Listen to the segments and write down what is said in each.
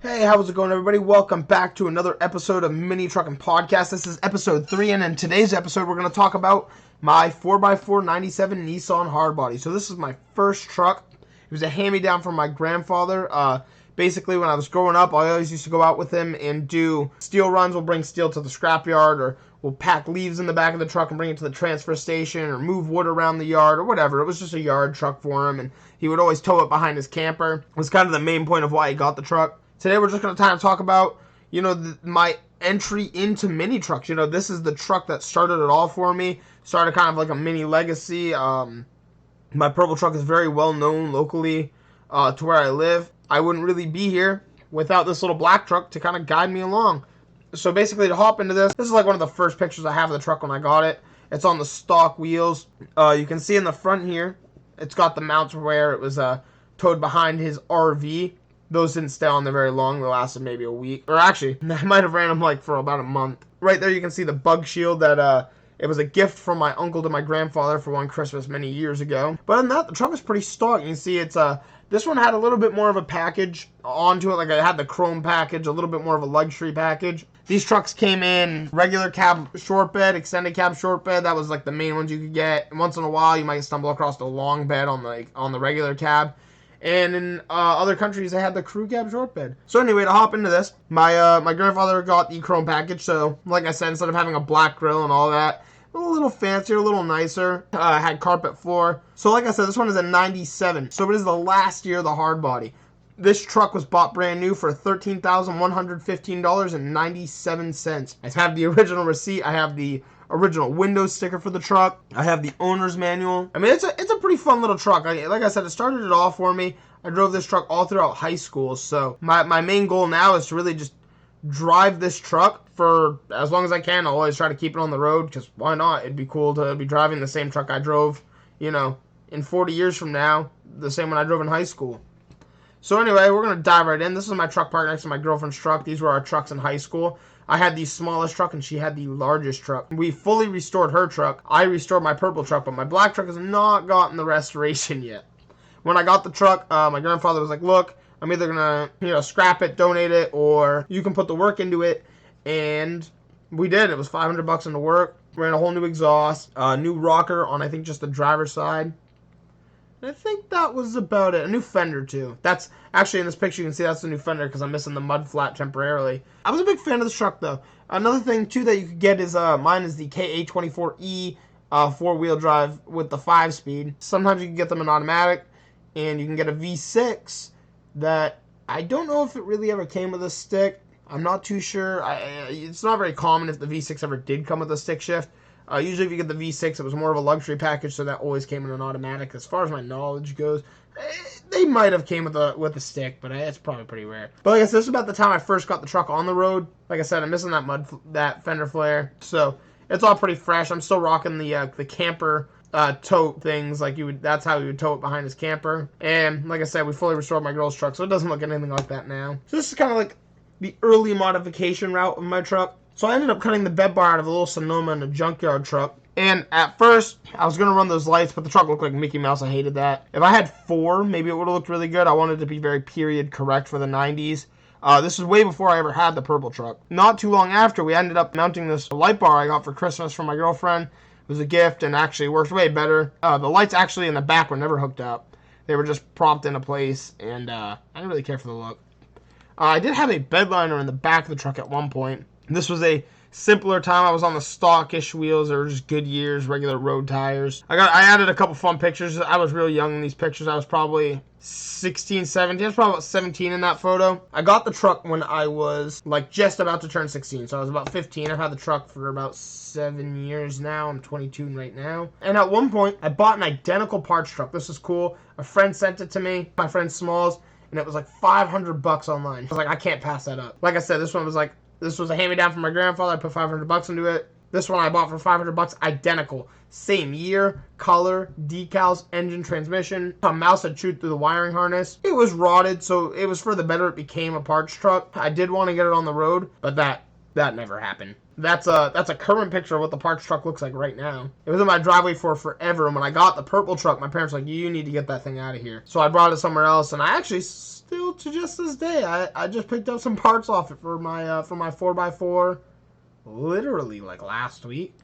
Hey, how's it going, everybody? Welcome back to another episode of Minitrucks Podcast. This is episode 3, and in today's episode, we're going to talk about my 4x4 97 Nissan Hardbody. So this is my first truck. It was a hand-me-down from my grandfather. Basically, when I was growing up, I always used to go out with him and do steel runs. We'll bring steel to the scrapyard, or we'll pack leaves in the back of the truck and bring it to the transfer station, or move wood around the yard, or whatever. It was just a yard truck for him, and he would always tow it behind his camper. It was kind of the main point of why he got the truck. Today we're just going to kind of talk about, my entry into mini trucks. This is the truck that started it all for me. Started kind of like a mini legacy. My purple truck is very well known locally to where I live. I wouldn't really be here without this little black truck to kind of guide me along. So basically, to hop into this is like one of the first pictures I have of the truck when I got it. It's on the stock wheels. You can see in the front here, it's got the mounts where it was towed behind his RV. Those didn't stay on there very long. They lasted maybe a week. Or actually, I might have ran them like for about a month. Right there you can see the bug shield that it was a gift from my uncle to my grandfather for one Christmas many years ago. But other than that, the truck is pretty stock. You can see it's this one had a little bit more of a package onto it. Like it had the chrome package, a little bit more of a luxury package. These trucks came in regular cab short bed, extended cab short bed. That was like the main ones you could get. Once in a while, you might stumble across the long bed on the regular cab. And in other countries, they had the crew cab short bed. So anyway, to hop into this, my grandfather got the chrome package. So like I said, instead of having a black grill and all that, a little fancier, a little nicer. Had carpet floor. So like I said, this one is a 97. So it is the last year of the hard body. This truck was bought brand new for $13,115.97. I have the original receipt. I have the original Windows sticker for the truck. I have the owner's manual. I mean, it's a pretty fun little truck. Like I said, it started it all for me. I drove this truck all throughout high school. So my main goal now is to really just drive this truck for as long as I can. I'll always try to keep it on the road because why not? It'd be cool to be driving the same truck I drove, in 40 years from now, the same one I drove in high school. So anyway, we're going to dive right in. This is my truck parked next to my girlfriend's truck. These were our trucks in high school. I had the smallest truck and she had the largest truck. We fully restored her truck. I restored my purple truck, but my black truck has not gotten the restoration yet. When I got the truck, my grandfather was like, look, I'm either going to, scrap it, donate it, or you can put the work into it. And we did. It was $500 into work. Ran a whole new exhaust, new rocker on, I think, just the driver's side. I think that was about it. A new fender, too. That's actually in this picture, you can see that's the new fender because I'm missing the mud flap temporarily. I was a big fan of this truck, though. Another thing, too, that you could get is mine is the KA24E four-wheel drive with the 5-speed. Sometimes you can get them in automatic, and you can get a V6 that I don't know if it really ever came with a stick. I'm not too sure. It's not very common if the V6 ever did come with a stick shift. Usually if you get the V6, it was more of a luxury package, so that always came in an automatic. As far as my knowledge goes, they might have came with a stick, but it's probably pretty rare. But like I said, this is about the time I first got the truck on the road. Like I said, I'm missing that fender flare, so it's all pretty fresh. I'm still rocking the camper tote things, that's how you would tow it behind his camper. And like I said, we fully restored my girl's truck, so it doesn't look anything like that now. So this is kind of like the early modification route of my truck. So I ended up cutting the bed bar out of a little Sonoma in a junkyard truck. And at first, I was going to run those lights, but the truck looked like Mickey Mouse. I hated that. If I had 4, maybe it would have looked really good. I wanted it to be very period correct for the 90s. This was way before I ever had the purple truck. Not too long after, we ended up mounting this light bar I got for Christmas from my girlfriend. It was a gift and actually worked way better. The lights actually in the back were never hooked up. They were just propped into place, and I didn't really care for the look. I did have a bed liner in the back of the truck at one point. This was a simpler time. I was on the stockish wheels. They were just Goodyears, regular road tires. I added a couple fun pictures. I was real young in these pictures. I was probably 16, 17. I was probably about 17 in that photo. I got the truck when I was just about to turn 16. So I was about 15. I've had the truck for about 7 years now. I'm 22 right now. And at one point, I bought an identical parts truck. This is cool. A friend sent it to me. My friend Smalls. And it was like $500 online. I was like, I can't pass that up. Like I said, this was a hand-me-down from my grandfather. I put $500 into it. This one I bought for $500, identical. Same year, color, decals, engine, transmission. A mouse had chewed through the wiring harness. It was rotted, so it was for the better it became a parts truck. I did want to get it on the road, but that never happened. That's a current picture of what the parts truck looks like right now. It was in my driveway for forever, and when I got the purple truck, my parents were like, you need to get that thing out of here. So I brought it somewhere else, and I actually still to just this day. I just picked up some parts off it for my 4x4 literally like last week.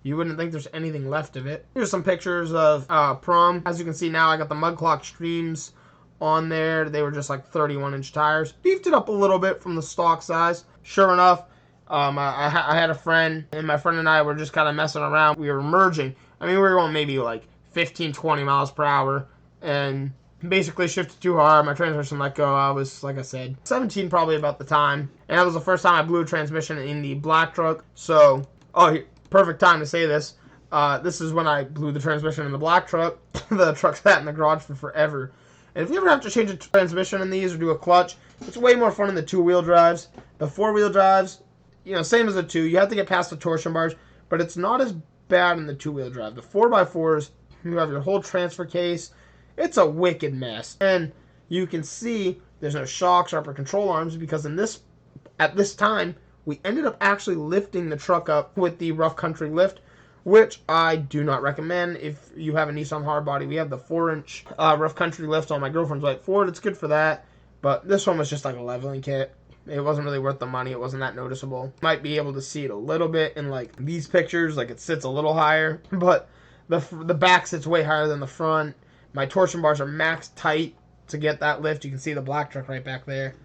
You wouldn't think there's anything left of it. Here's some pictures of prom. As you can see now, I got the mud clock streams on there. They were just like 31-inch tires. Beefed it up a little bit from the stock size. Sure enough, I had a friend, and my friend and I were just kind of messing around. We were merging. I mean, we were going maybe like 15, 20 miles per hour, and basically shifted too hard. My transmission let go. I was, like I said, 17 probably about the time, and that was the first time I blew a transmission in the black truck. So, perfect time to say this. This is when I blew the transmission in the black truck. The truck sat in the garage for forever. And if you ever have to change a transmission in these or do a clutch, it's way more fun in the two-wheel drives. The four-wheel drives, you know, same as the two. You have to get past the torsion bars, but it's not as bad in the two-wheel drive. The 4x4s, you have your whole transfer case. It's a wicked mess. And you can see there's no shocks or upper control arms because at this time, we ended up actually lifting the truck up with the rough country lift, which I do not recommend if you have a Nissan hardbody. We have the 4-inch rough country lift on my girlfriend's white Ford. It's good for that, but this one was just like a leveling kit. It wasn't really worth the money. It wasn't that noticeable. Might be able to see it a little bit in like these pictures, like it sits a little higher, but the back sits way higher than the front. My torsion bars are max tight to get that lift. You can see the black truck right back there.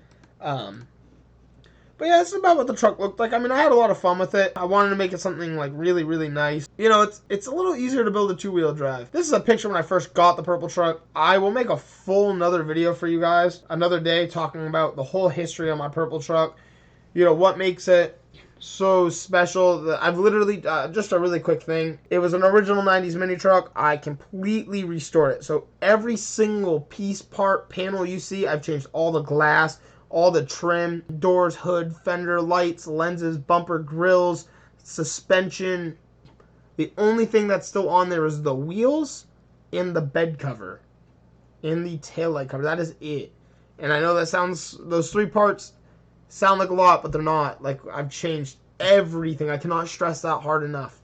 But yeah, that's about what the truck looked like. I mean, I had a lot of fun with it. I wanted to make it something like really, really nice. You know, it's a little easier to build a two-wheel drive. This is a picture when I first got the purple truck. I will make a full another video for you guys another day talking about the whole history of my purple truck. You know, what makes it so special. I've literally, just a really quick thing. It was an original 90s mini truck. I completely restored it. So every single piece, part, panel you see, I've changed all the glass, all the trim, doors, hood, fender, lights, lenses, bumper, grills, suspension. The only thing that's still on there is the wheels and the bed cover and the taillight cover. That is it. And I know that those three parts sound like a lot, but they're not. Like, I've changed everything. I cannot stress that hard enough.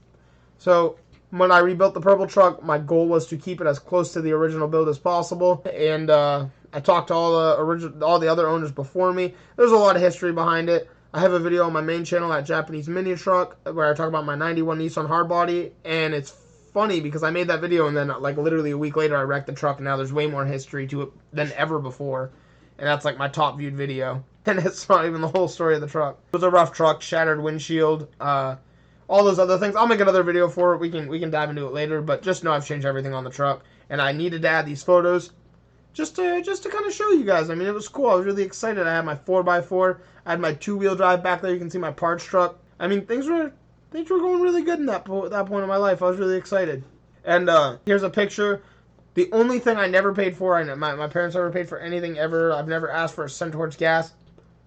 So when I rebuilt the purple truck, my goal was to keep it as close to the original build as possible. And I talked to all the other owners before me. There's a lot of history behind it. I have a video on my main channel at Japanese Minitrucks where I talk about my 91 Nissan hardbody, and it's funny because I made that video and then like literally a week later I wrecked the truck, and now there's way more history to it than ever before. And that's like my top viewed video. And it's not even the whole story of the truck. It was a rough truck, shattered windshield, all those other things. I'll make another video for it. We can dive into it later, but just know I've changed everything on the truck, and I needed to add these photos just to kind of show you guys. I mean, it was cool. I was really excited. I had my 4x4. I had my two-wheel drive back there. You can see my parts truck. I mean, things were going really good in that point in my life. I was really excited. And here's a picture. The only thing I never paid for, my parents never paid for anything ever. I've never asked for a cent towards gas.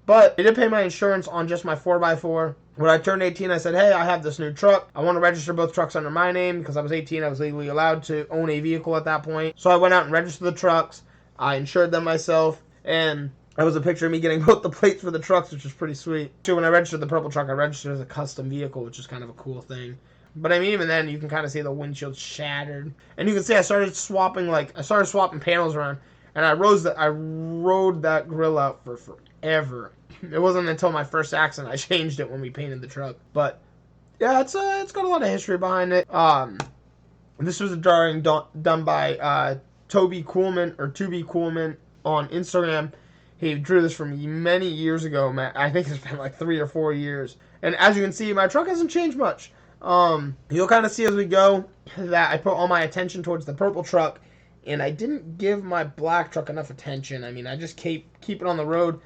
But I did pay my insurance on just my 4x4. When I turned 18, I said, hey, I have this new truck. I want to register both trucks under my name because I was 18. I was legally allowed to own a vehicle at that point. So I went out and registered the trucks. I insured them myself. And that was a picture of me getting both the plates for the trucks, which was pretty sweet. So when I registered the purple truck, I registered as a custom vehicle, which is kind of a cool thing. But I mean, even then, you can kind of see the windshield shattered. And you can see I started swapping panels around. And I rode that grill out for forever. It wasn't until my first accident I changed it when we painted the truck. But yeah, it's got a lot of history behind it. This was a drawing done by Toby Coolman on Instagram. He drew this from many years ago, man. I think it's been like 3 or 4 years. And as you can see, my truck hasn't changed much. You'll kind of see as we go that I put all my attention towards the purple truck, and I didn't give my black truck enough attention. I mean, I just keep it on the road.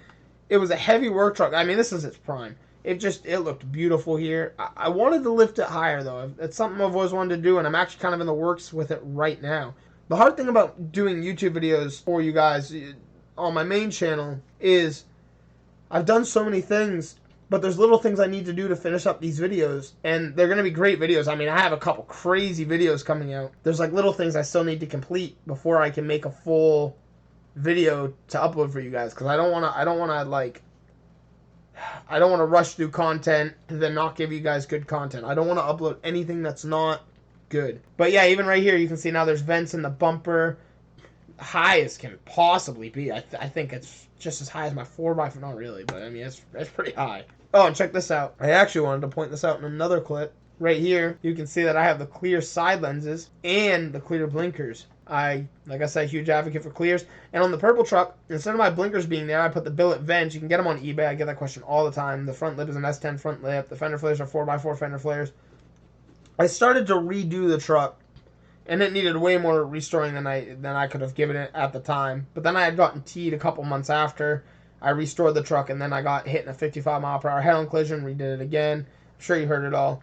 It was a heavy work truck. I mean, this is its prime. It looked beautiful here. I wanted to lift it higher, though. It's something I've always wanted to do, and I'm actually kind of in the works with it right now. The hard thing about doing YouTube videos for you guys on my main channel is I've done so many things, but there's little things I need to do to finish up these videos, and they're going to be great videos. I mean, I have a couple crazy videos coming out. There's like little things I still need to complete before I can make a full video to upload for you guys, because I don't want to rush through content and then not give you guys good content. I don't want to upload anything that's not good. But yeah, even right here, you can see now there's vents in the bumper. high as can possibly be. I think it's just as high as my 4x4. Not really, but I mean, it's pretty high. Oh, and check this out. I actually wanted to point this out in another clip. Right here, you can see that I have the clear side lenses and the clear blinkers. Like I said, huge advocate for clears. And on the purple truck, instead of my blinkers being there, I put the billet vents. You can get them on eBay. I get that question all the time. The front lip is an S10 front lip. The fender flares are 4x4 fender flares. I started to redo the truck, and it needed way more restoring than I could have given it at the time. But then I had gotten T'd a couple months after. I restored the truck, and then I got hit in a 55 mile per hour head-on collision, redid it again. I'm sure you heard it all.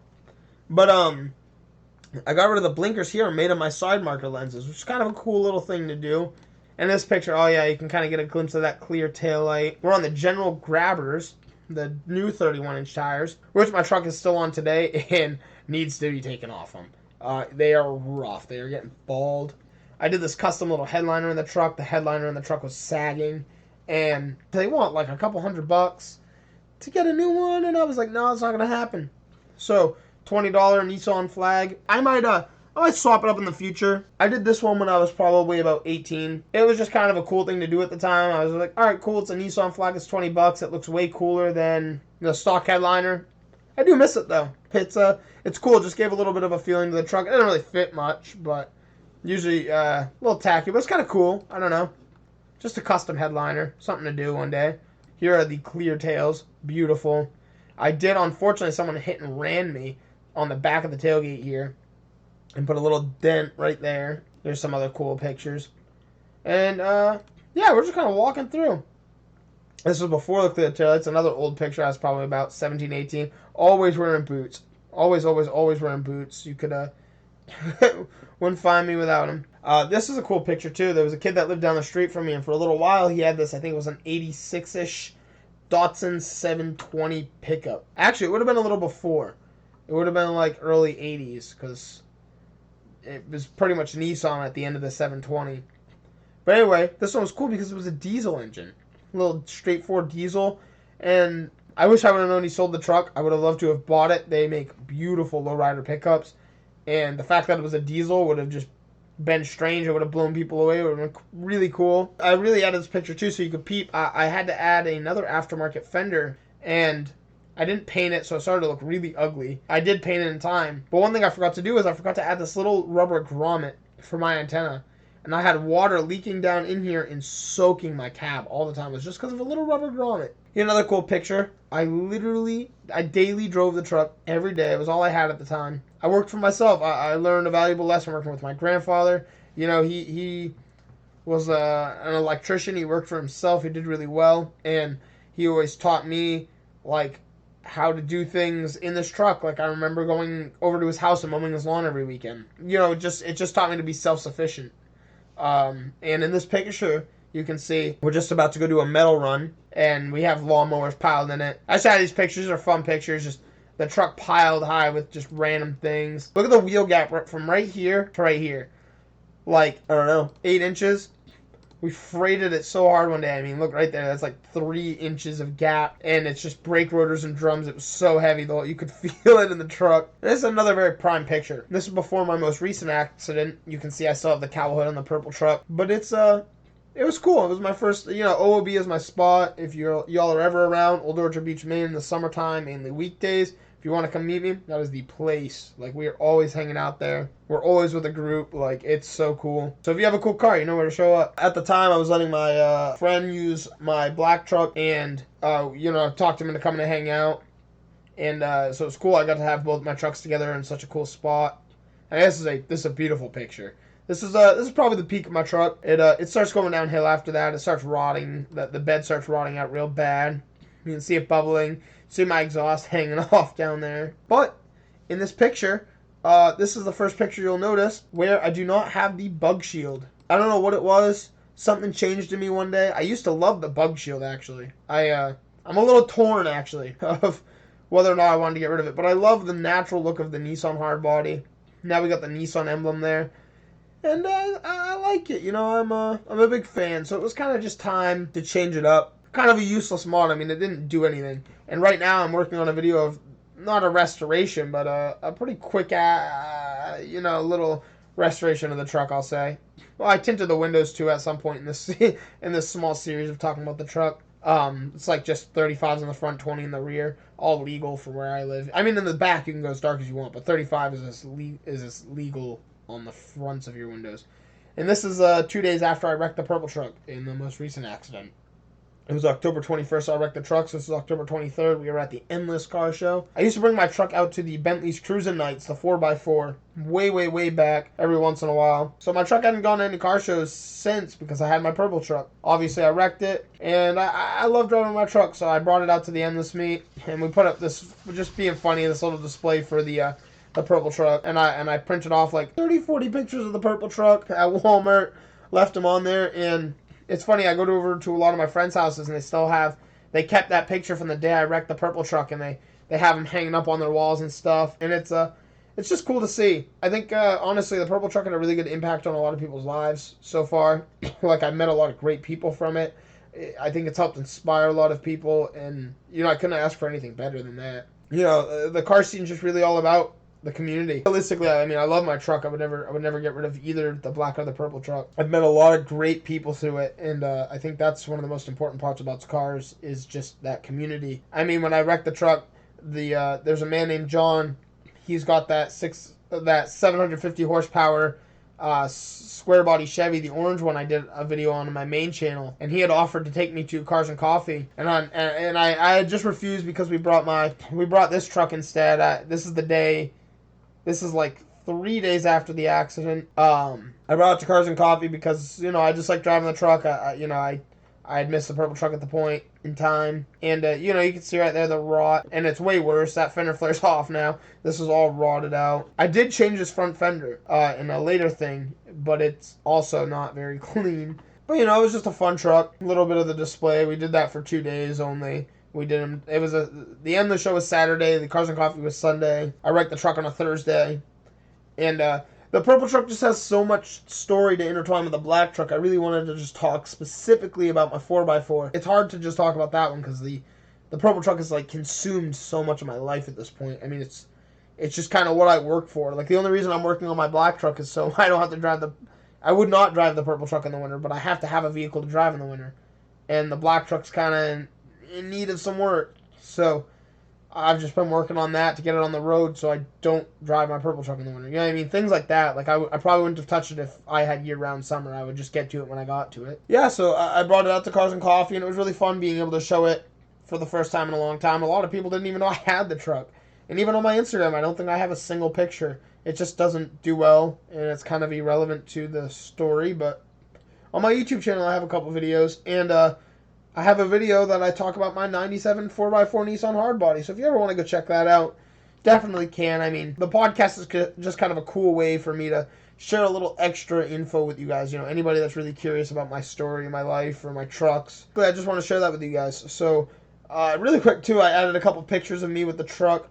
But I got rid of the blinkers here and made them my side marker lenses, which is kind of a cool little thing to do. And this picture, oh yeah, you can kind of get a glimpse of that clear taillight. We're on the General Grabbers, the new 31-inch tires, which my truck is still on today and needs to be taken off them. They are rough. They are getting bald. I did this custom little headliner in the truck. The headliner in the truck was sagging, and they want like a couple $100 to get a new one, and I was like, no, it's not gonna happen. So $20 Nissan flag. I might swap it up in the future. I did this one when I was probably about 18. It was just kind of a cool thing to do at the time. I was like, all right, cool. It's a Nissan flag. It's $20. It looks way cooler than the stock headliner. I do miss it though. It's cool. It just gave a little bit of a feeling to the truck. It didn't really fit much, but usually a little tacky. But it's kind of cool. I don't know. Just a custom headliner. Something to do one day. Here are the clear tails. Beautiful. I did, unfortunately, someone hit and ran me on the back of the tailgate here and put a little dent right there. There's some other cool pictures. And, yeah, we're just kind of walking through. This was before the clear taillights. Another old picture. I was probably about 17, 18. Always wearing boots. Always wearing boots. You could, wouldn't find me without them. This is a cool picture, too. There was a kid that lived down the street from me, and for a little while he had this, I think it was an 86-ish Datsun 720 pickup. Actually, it would have been a little before. It would have been like early 80s, because it was pretty much Nissan at the end of the 720. But anyway, this one was cool because it was a diesel engine. A little straightforward diesel. And I wish I would have known he sold the truck. I would have loved to have bought it. They make beautiful lowrider pickups. And the fact that it was a diesel would have just been strange. It would have blown people away. It would have been really cool. I really added this picture too so you could peep. I had to add another aftermarket fender, and I didn't paint it, so it started to look really ugly. I did paint it in time. But one thing I forgot to do is I forgot to add this little rubber grommet for my antenna. And I had water leaking down in here and soaking my cab all the time. It was just because of a little rubber grommet. Here's another cool picture. I daily drove the truck every day. It was all I had at the time. I worked for myself. I learned a valuable lesson working with my grandfather. You know, he was an electrician. He worked for himself. He did really well. And he always taught me, like, how to do things in this truck. Like, I remember going over to his house and mowing his lawn every weekend. You know, it just taught me to be self-sufficient. And in this picture, you can see we're just about to go do a metal run, and we have lawnmowers piled in it. I saw these pictures are fun pictures, just the truck piled high with just random things. Look at the wheel gap from right here to right here. Like, I don't know, 8 inches. We freighted it so hard one day. I mean, look right there. That's like 3 inches of gap, and it's just brake rotors and drums. It was so heavy, though. You could feel it in the truck. This is another very prime picture. This is before my most recent accident. You can see I still have the cowl hood on the purple truck, but it was cool. It was my first, OOB is my spot. If y'all are ever around Old Orchard Beach, Maine in the summertime, mainly weekdays, if you want to come meet me, that is the place. Like, we are always hanging out there. We're always with a group. Like, it's so cool. So if you have a cool car, you know where to show up. At the time, I was letting my friend use my black truck and, talk to him into coming to hang out. And so it's cool. I got to have both my trucks together in such a cool spot. And this is a beautiful picture. This is probably the peak of my truck. It starts going downhill after that. It starts rotting. The bed starts rotting out real bad. You can see it bubbling. See my exhaust hanging off down there. But in this picture, this is the first picture you'll notice where I do not have the bug shield. I don't know what it was. Something changed in me one day. I used to love the bug shield, actually. I'm a little torn, actually, of whether or not I wanted to get rid of it. But I love the natural look of the Nissan hardbody. Now we got the Nissan emblem there. And I like it. I'm a big fan. So it was kind of just time to change it up. Kind of a useless mod. I mean, it didn't do anything. And right now I'm working on a video of not a restoration, but a pretty quick, little restoration of the truck, I'll say. Well, I tinted the windows too at some point in this in this small series of talking about the truck. It's like just 35s in the front, 20 in the rear, all legal for where I live. I mean, in the back you can go as dark as you want, but 35 is as legal on the fronts of your windows. And this is 2 days after I wrecked the purple truck in the most recent accident. It was October 21st I wrecked the truck, so this is October 23rd. We were at the Endless Car Show. I used to bring my truck out to the Bentley's Cruisin' Nights, the 4x4, way back, every once in a while. So my truck hadn't gone to any car shows since because I had my purple truck. Obviously, I wrecked it, and I love driving my truck, so I brought it out to the Endless meet, and we put up this, just being funny, this little display for the purple truck, and I printed off like 30-40 pictures of the purple truck at Walmart, left them on there, and it's funny, I go over to a lot of my friends' houses and they kept that picture from the day I wrecked the purple truck, and they have them hanging up on their walls and stuff, and it's just cool to see. I think, honestly, the purple truck had a really good impact on a lot of people's lives so far. Like, I met a lot of great people from it. I think it's helped inspire a lot of people, and, I couldn't ask for anything better than that. The car scene is just really all about the community. Realistically, I mean, I love my truck. I would never get rid of either the black or the purple truck. I've met a lot of great people through it, and I think that's one of the most important parts about cars is just that community. I mean, when I wrecked the truck, there's a man named John. He's got that 750 horsepower square body Chevy, the orange one. I did a video on my main channel, and he had offered to take me to Cars and Coffee, and I had just refused because we brought this truck instead. This is like 3 days after the accident. I brought it to Cars and Coffee because, I just like driving the truck. I had missed the purple truck at the point in time. And, you can see right there the rot. And it's way worse. That fender flare's off now. This is all rotted out. I did change this front fender in a later thing, but it's also not very clean. But, it was just a fun truck. A little bit of the display. We did that for 2 days only. We did them. It was the end of the show was Saturday. The Cars and Coffee was Sunday. I wrecked the truck on a Thursday, and the purple truck just has so much story to intertwine with the black truck. I really wanted to just talk specifically about my 4x4. It's hard to just talk about that one because the purple truck has like consumed so much of my life at this point. I mean, it's just kind of what I work for. Like, the only reason I'm working on my black truck is so I don't have to drive I would not drive the purple truck in the winter, but I have to have a vehicle to drive in the winter, and the black truck's kind of in need of some work, so I've just been working on that to get it on the road so I don't drive my purple truck in the winter. You know what I mean? Things like that. Like, I probably wouldn't have touched it if I had year-round summer. I would just get to it when I got to it. Yeah, so I brought it out to Cars and Coffee, and it was really fun being able to show it for the first time in a long time. A lot of people didn't even know I had the truck. And even on my Instagram, I don't think I have a single picture. It just doesn't do well, and it's kind of irrelevant to the story. But on my YouTube channel, I have a couple videos, and I have a video that I talk about my 97 4x4 Nissan hardbody. So if you ever want to go check that out, definitely can. I mean, the podcast is just kind of a cool way for me to share a little extra info with you guys. Anybody that's really curious about my story, my life, or my trucks. I just want to share that with you guys. So, really quick too, I added a couple pictures of me with the truck.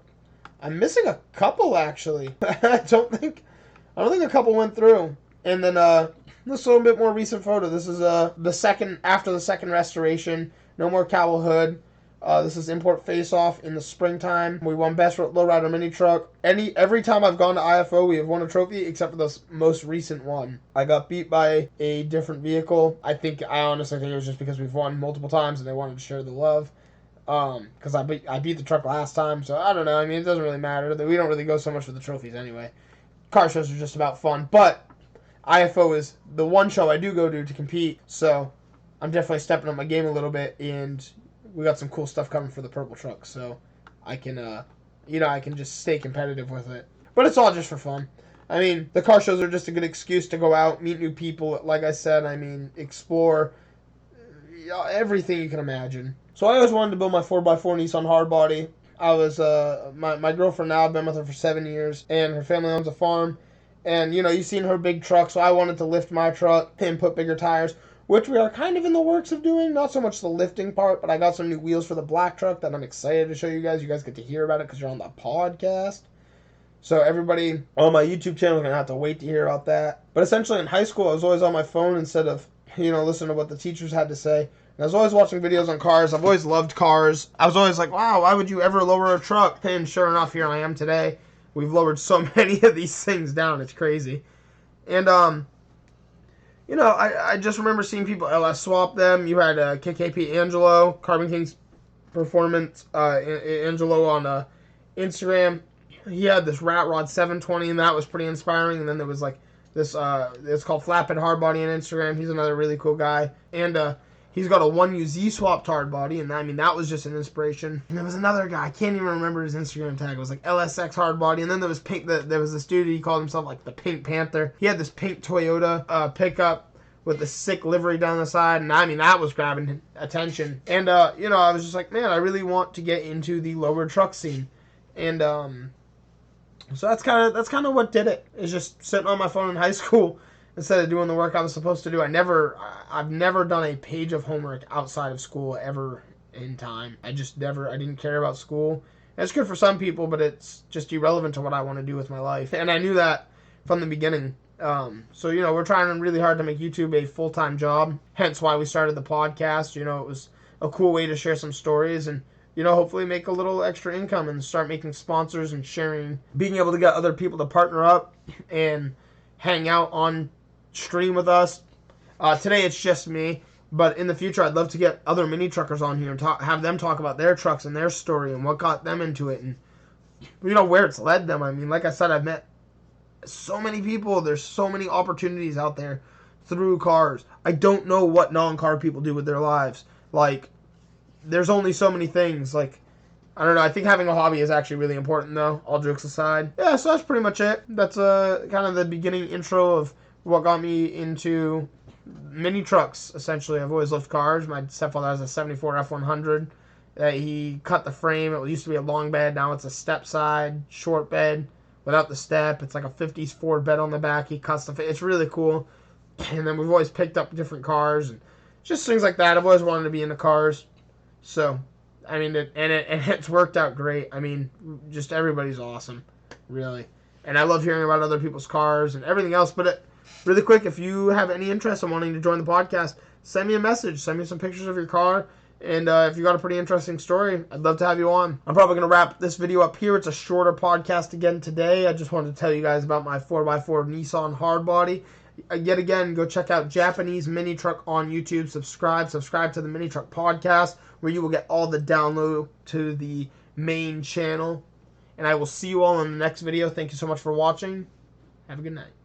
I'm missing a couple, actually. I don't think a couple went through. And then, this little bit more recent photo. This is after the second restoration. No more cowl hood. This is import face-off in the springtime. We won best lowrider mini truck. Every time I've gone to IFO, we have won a trophy except for this most recent one. I got beat by a different vehicle. I honestly think it was just because we've won multiple times and they wanted to share the love. Because I beat the truck last time, so I don't know. I mean, it doesn't really matter. We don't really go so much for the trophies anyway. Car shows are just about fun, but IFO is the one show I do go to compete, so I'm definitely stepping up my game a little bit, and we got some cool stuff coming for the purple truck, so I can, I can just stay competitive with it. But it's all just for fun. I mean, the car shows are just a good excuse to go out, meet new people, like I said, explore everything you can imagine. So I always wanted to build my 4x4 Nissan hardbody. I was, my girlfriend now, I've been with her for 7 years, and her family owns a farm. And, you've seen her big truck, so I wanted to lift my truck and put bigger tires, which we are kind of in the works of doing. Not so much the lifting part, but I got some new wheels for the black truck that I'm excited to show you guys. You guys get to hear about it because you're on the podcast. So everybody on my YouTube channel is going to have to wait to hear about that. But essentially in high school, I was always on my phone instead of, listening to what the teachers had to say. And I was always watching videos on cars. I've always loved cars. I was always like, wow, why would you ever lower a truck? And sure enough, here I am today. We've lowered so many of these things down. It's crazy. And you know, I just remember seeing people LS swap them. You had KKP Angelo, Carbon Kings Performance, Angelo on Instagram. He had this Rat Rod 720, and that was pretty inspiring. And then there was like this, it's called Flatbed Hardbody on Instagram. He's another really cool guy. And he's got a 1UZ swapped hard body, and I mean, that was just an inspiration. And there was another guy, I can't even remember his Instagram tag. It was like LSX hard body. And then there was Pink, there was this dude, he called himself like the Pink Panther. He had this pink Toyota pickup with the sick livery down the side, and I mean, that was grabbing attention. And you know, I was just like, man, I really want to get into the lower truck scene. And so that's kind of what did it. Is just sitting on my phone in high school instead of doing the work I was supposed to do. I've never done a page of homework outside of school ever in time. I didn't care about school. And it's good for some people, but it's just irrelevant to what I want to do with my life. And I knew that from the beginning. So, you know, we're trying really hard to make YouTube a full-time job. Hence why we started the podcast. You know, it was a cool way to share some stories and, you know, hopefully make a little extra income and start making sponsors and sharing, being able to get other people to partner up and hang out on stream with us. Today it's just me, but in the future I'd love to get other mini truckers on here and have them talk about their trucks and their story and what got them into it and, you know, where it's led them. I mean, like I said, I've met so many people. There's so many opportunities out there through cars. I don't know what non-car people do with their lives. Like, there's only so many things. Like, I don't know. I think having a hobby is actually really important, though, all jokes aside. Yeah, so that's pretty much it. That's kind of the beginning intro of what got me into mini trucks, essentially. I've always loved cars. My stepfather has a 74 F100. He cut the frame. It used to be a long bed. Now it's a step side, short bed without the step. It's like a 50s Ford bed on the back. He cuts the... It's really cool. And then we've always picked up different cars and just things like that. I've always wanted to be into cars. So, I mean, it's worked out great. I mean, just everybody's awesome, really. And I love hearing about other people's cars and everything else. But really quick, if you have any interest in wanting to join the podcast, send me a message. Send me some pictures of your car. And if you got a pretty interesting story, I'd love to have you on. I'm probably going to wrap this video up here. It's a shorter podcast again today. I just wanted to tell you guys about my 4x4 Nissan hardbody. Yet again, go check out Japanese Mini Truck on YouTube. Subscribe to the Mini Truck podcast, where you will get all the download to the main channel. And I will see you all in the next video. Thank you so much for watching. Have a good night.